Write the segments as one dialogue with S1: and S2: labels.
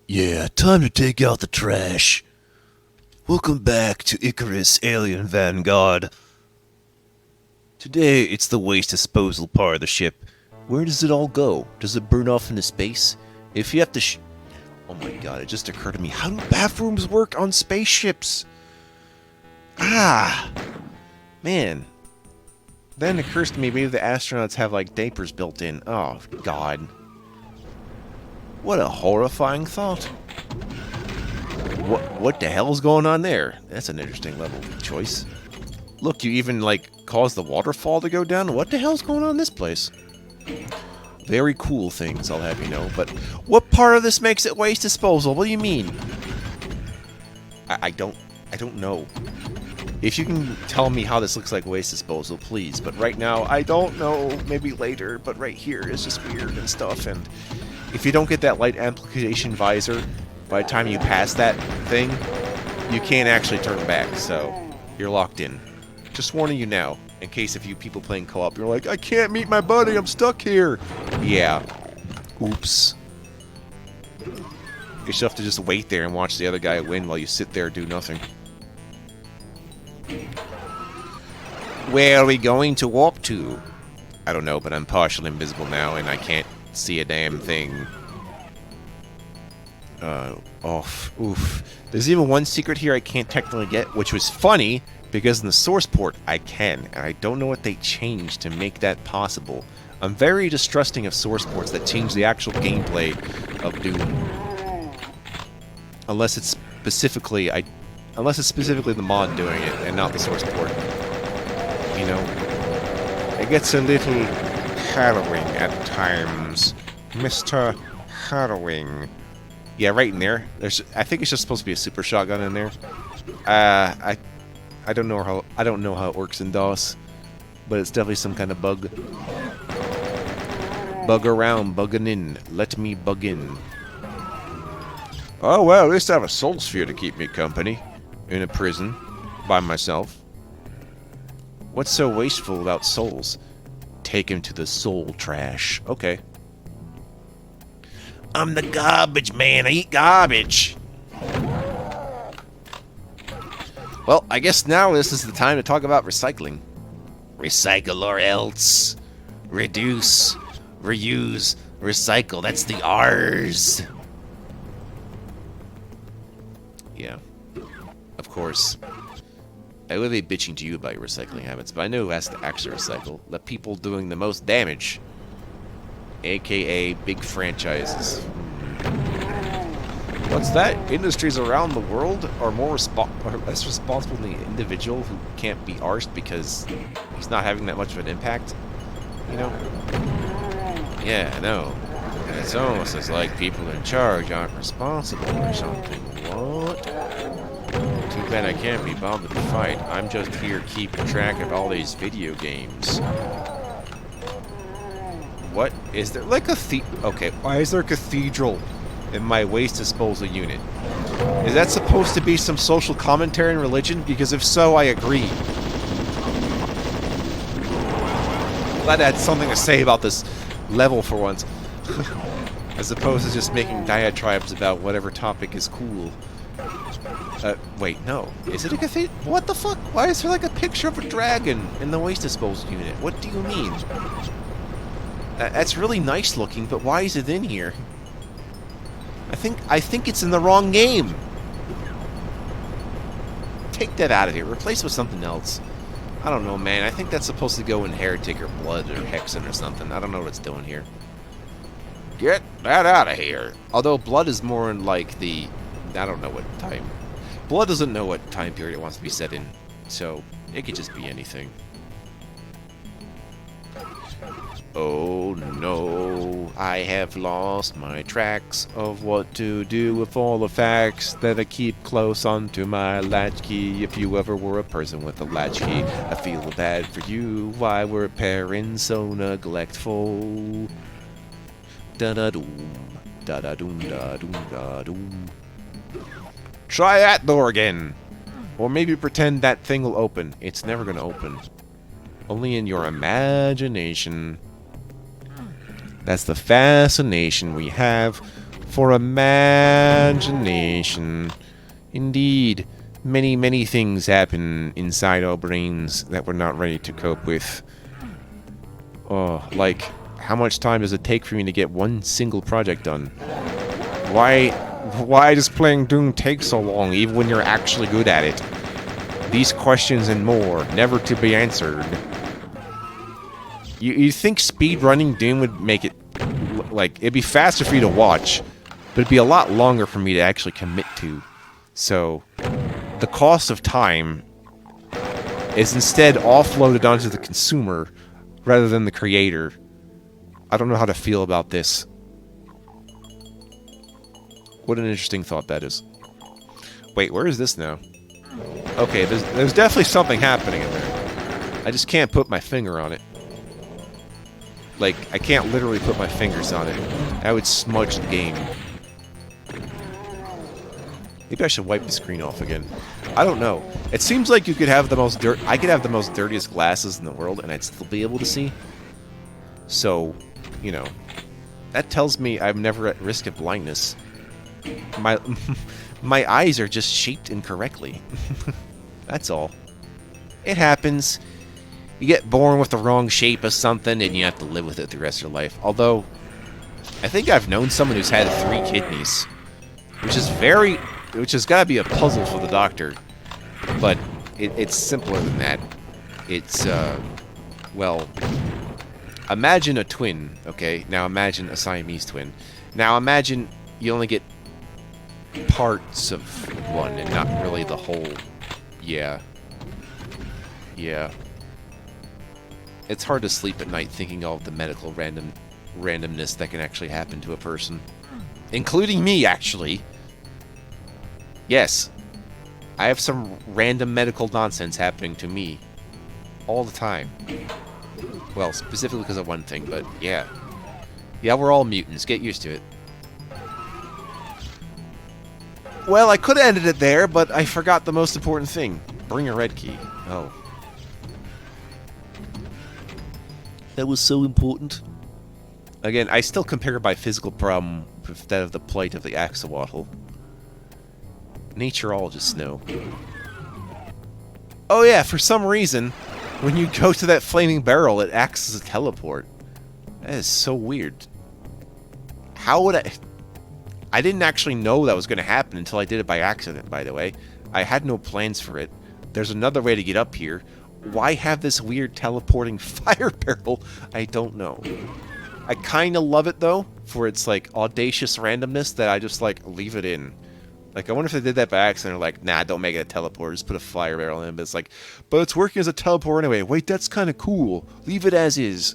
S1: Yeah, time to take out the trash. Welcome back to Icarus Alien Vanguard. Today, it's the waste disposal part of the ship. Where does it all go? Does it burn off into space? If you have to Oh my god, it just occurred to me. How do bathrooms work on spaceships? Ah! Man. Then it occurs to me maybe the astronauts have, like, diapers built in. Oh, god. What a horrifying thought. What the hell's going on there? That's an interesting level choice. Look, you even, like, caused the waterfall to go down? What the hell's going on in this place? Very cool things, I'll have you know. But what part of this makes it waste disposal? What do you mean? I don't know. If you can tell me how this looks like waste disposal, please. But right now, I don't know. Maybe later. But right here is just weird and stuff. And if you don't get that light amplification visor, by the time you pass that thing, you can't actually turn back. So you're locked in. Just warning you now. In case if you people playing co-op, you're like, I can't meet my buddy, I'm stuck here. Yeah. Oops. You still have to just wait there and watch the other guy win while you sit there and do nothing. Where are we going to warp to? I don't know, but I'm partially invisible now and I can't see a damn thing. Oof. There's even one secret here I can't technically get, which was funny, because in the source port, I can, and I don't know what they changed to make that possible. I'm very distrusting of source ports that change the actual gameplay of Doom. Unless it's specifically the mod doing it, and not the source port. You know? It gets a little harrowing at times. Mr. Harrowing. Yeah, right in there. I think it's just supposed to be a super shotgun in there. I don't know how it works in DOS, but it's definitely some kind of bug. Bug around, bugging in. Let me bug in. Oh well, at least I have a soul sphere to keep me company. In a prison. By myself. What's so wasteful about souls? Take him to the soul trash. Okay. I'm the garbage man. I eat garbage. Well, I guess now this is the time to talk about recycling. Recycle or else. Reduce. Reuse. Recycle. That's the R's. Yeah. Of course. I would be bitching to you about your recycling habits, but I know who has to actually recycle. The people doing the most damage. AKA big franchises. What's that? Industries around the world are less responsible than the individual who can't be arsed because he's not having that much of an impact. You know? Yeah, I know. And it's almost as like people in charge aren't responsible or something. What? Too bad I can't be bothered to fight. I'm just here keeping track of all these video games. What? Is there like a okay, why is there a cathedral in my waste disposal unit? Is that supposed to be some social commentary in religion? Because if so, I agree. Glad I had something to say about this level for once. As opposed to just making diatribes about whatever topic is cool. Wait, no. Is it a cathedral? What the fuck? Why is there like a picture of a dragon in the waste disposal unit? What do you mean? That's really nice looking, but why is it in here? I think it's in the wrong game. Take that out of here. Replace it with something else. I don't know, man. I think that's supposed to go in Heretic or Blood or Hexen or something. I don't know what it's doing here. Get that out of here. Although Blood is more in like the... I don't know what time. Blood doesn't know what time period it wants to be set in. So, it could just be anything. Oh no, I have lost my tracks of what to do with all the facts that I keep close onto my latchkey. If you ever were a person with a latchkey, I feel bad for you. Why were parents so neglectful? Da-da-doom, da-da-doom, da-doom, da-doom. Try that door again! Or maybe pretend that thing will open. It's never gonna open. Only in your imagination. That's the fascination we have for imagination. Indeed, many, many things happen inside our brains that we're not ready to cope with. Oh, like, how much time does it take for me to get one single project done? Why does playing Doom take so long, even when you're actually good at it? These questions and more, never to be answered. You think speedrunning Doom would make it, like, it'd be faster for you to watch, but it'd be a lot longer for me to actually commit to. So, the cost of time is instead offloaded onto the consumer rather than the creator. I don't know how to feel about this. What an interesting thought that is. Wait, where is this now? Okay, there's definitely something happening in there. I just can't put my finger on it. Like, I can't literally put my fingers on it. That would smudge the game. Maybe I should wipe the screen off again. I don't know. It seems like you could have the most I could have the most dirtiest glasses in the world and I'd still be able to see. So, you know, that tells me I'm never at risk of blindness. My eyes are just shaped incorrectly. That's all. It happens. You get born with the wrong shape of something and you have to live with it the rest of your life. Although, I think I've known someone who's had 3 kidneys. Which has got to be a puzzle for the doctor. But it's simpler than that. It's, well, imagine a twin, okay? Now imagine a Siamese twin. Now imagine you only get parts of one and not really the whole. Yeah. Yeah. It's hard to sleep at night thinking of the medical randomness that can actually happen to a person. Including me, actually. Yes. I have some random medical nonsense happening to me all the time. Well, specifically because of one thing, but yeah. Yeah, we're all mutants. Get used to it. Well, I could have ended it there, but I forgot the most important thing. Bring a red key. Oh. That was so important. Again, I still compare my physical problem with that of the plight of the axolotl. Naturologists know. Oh yeah, for some reason, when you go to that flaming barrel, it acts as a teleport. That is so weird. How would I... I didn't actually know that was going to happen until I did it by accident, by the way. I had no plans for it. There's another way to get up here. Why have this weird teleporting fire barrel? I don't know. I kind of love it, though, for its, like, audacious randomness that I just, like, leave it in. Like, I wonder if they did that by accident or, like, nah, don't make it a teleport, just put a fire barrel in. But it's like, but it's working as a teleport anyway. Wait, that's kind of cool. Leave it as is.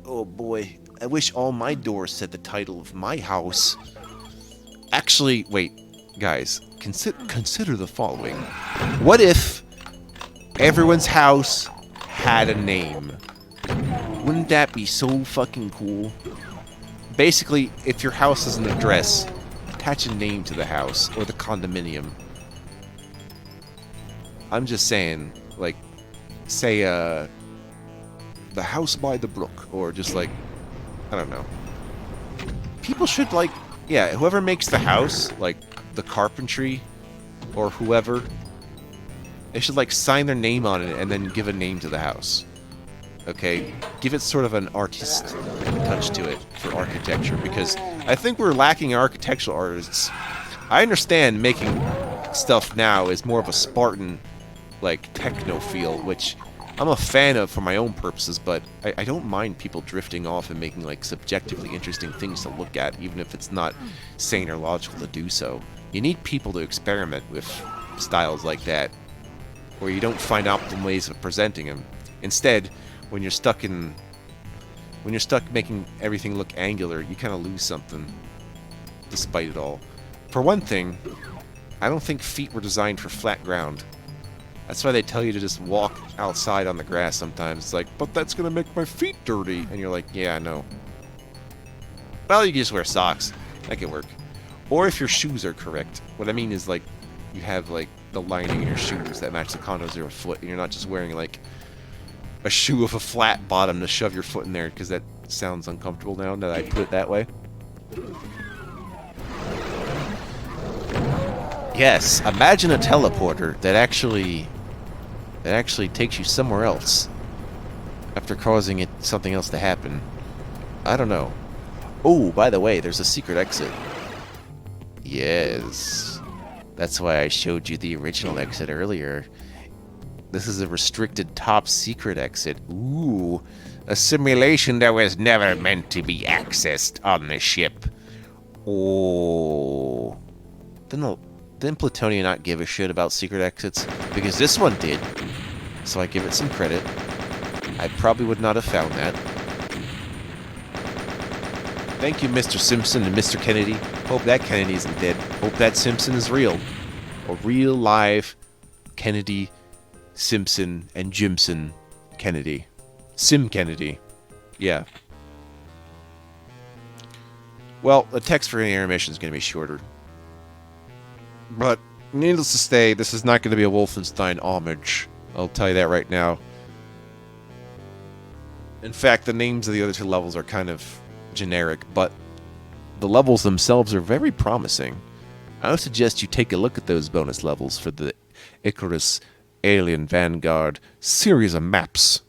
S1: Oh boy, I wish all my doors said the title of my house. Actually, wait, guys, consider the following. What if everyone's house had a name? Wouldn't that be so fucking cool? Basically, if your house has an address, attach a name to the house, or the condominium. I'm just saying, like, say, the house by the brook, or just like, I don't know. People should, like, yeah, whoever makes the house, like, the carpentry, or whoever, they should, like, sign their name on it and then give a name to the house. Okay? Give it sort of an artist touch to it for architecture, because I think we're lacking architectural artists. I understand making stuff now is more of a Spartan, like, techno feel, which I'm a fan of for my own purposes, but I don't mind people drifting off and making, like, subjectively interesting things to look at, even if it's not sane or logical to do so. You need people to experiment with styles like that, where you don't find optimal ways of presenting them. Instead, when you're stuck making everything look angular, you kind of lose something, despite it all. For one thing, I don't think feet were designed for flat ground. That's why they tell you to just walk outside on the grass sometimes. It's like, but that's gonna make my feet dirty. And you're like, yeah, I know. Well, you can just wear socks. That can work. Or if your shoes are correct. What I mean is, like, you have, like, the lining in your shoes that match the contours of your foot, and you're not just wearing, like, a shoe with a flat bottom to shove your foot in there, because that sounds uncomfortable now that I put it that way. Yes, imagine a teleporter that actually takes you somewhere else after causing something else to happen. I don't know. Oh, by the way, there's a secret exit. Yes. That's why I showed you the original exit earlier. This is a restricted top secret exit. Ooh, a simulation that was never meant to be accessed on the ship. Oh. Didn't Plutonia not give a shit about secret exits? Because this one did. So I give it some credit. I probably would not have found that. Thank you, Mr. Simpson and Mr. Kennedy. Hope that Kennedy isn't dead. Hope that Simpson is real. A real, live Kennedy, Simpson, and Jimson Kennedy. Sim Kennedy. Yeah. Well, the text for any intermission is going to be shorter. But, needless to say, this is not going to be a Wolfenstein homage. I'll tell you that right now. In fact, the names of the other two levels are kind of generic, but the levels themselves are very promising. I would suggest you take a look at those bonus levels for the Icarus Alien Vanguard series of maps.